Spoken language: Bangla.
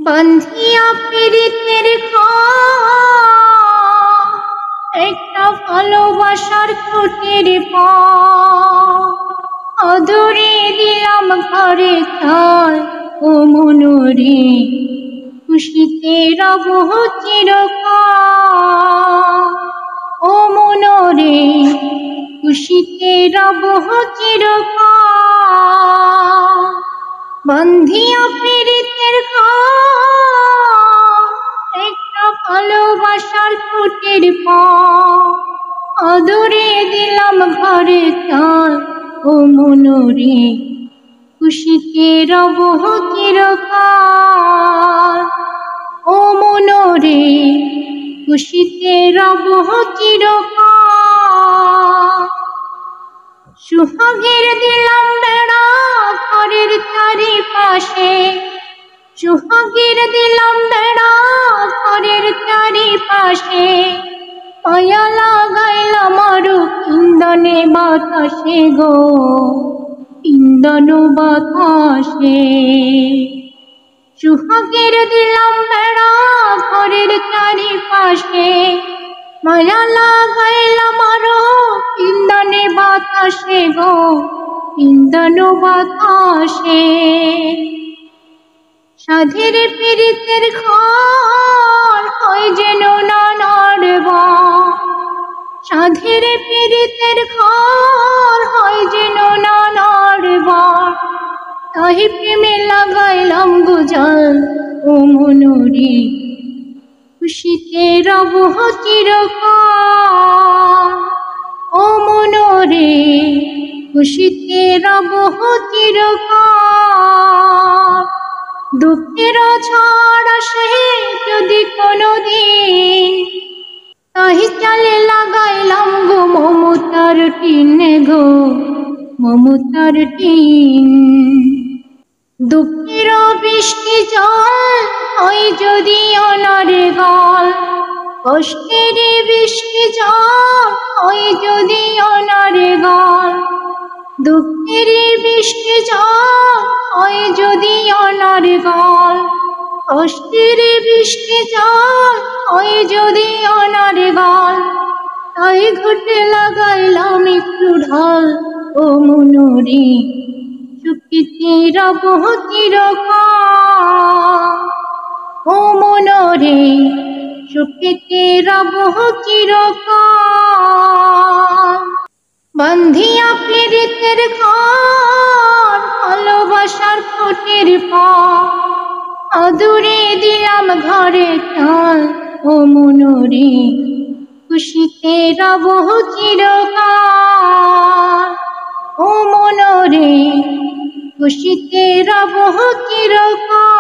বান্ধিয়া পীড়িতের একটা ভালোবাসার খুঁটির আদরে দিলাম ঘরে তার ও মনোরে খুশিতে রব চিরকাল ও মনোরে খুশিতে রব চিরকাল বান্ধিয়া পীড়িতের একটা ভালোবাসার খুঁটির আদরে দিলাম ঘরে তার ও মনোরে খুশিতে রব চিরকাল ও মনোরে খুশিতে রব চিরকাল সুহাগের দিলাম বেড়া ঘরের চারিপাশে সুহাগের দিলাম বেড়া ঘরের চারিপাশে মায়া লাগাইলাম আরো ইন্ধনে বাতাসে গো ইন্ধন বাতাসে সুহাগের দিলাম বেড়া ঘরের চারিপাশে মায়া লাগাইলাম আরো ইন্ধনে বাতাসে গো ইন্ধন বাতাসে সাধের পীড়িতের ঘর হয় যেন নানার সাধের পীড়িতের ঘর হয় যেন নানার তাই প্রেমে লাগাইলাম গুজাল ও মনোরে খুশিতে রব চিরকাল ও মনোরে খুশিতে রব চিরকাল দুঃখের ঝড় আসে যদি কোনোদিন তাহি চালে লাগাইলাম গো মমতার টিন গো মমতার টিন দুঃখের বৃষ্টি জল হয় যদি অনারে গল কষ্টের বৃষ্টি জল হয় যদি অনারে গল দুঃখের বৃষ্টি জল হয় যদি অনারে গল কষ্টের বৃষ্টি জল হয় যদি অনারে গল তাই ঘটে লাগাইলাম একটু ঢাল ও মনোরে সুখিতে রব চিরকাল ও মনোরে সুখিতে রব চিরকাল বান্ধিয়া পীড়িতের ঘর ভালোবাসার খুঁটির আদরে দিলাম ঘরে তাল ও মনোরে খুশিতে রব চিরকাল ও মনোরে খুশিতে রব চিরকাল।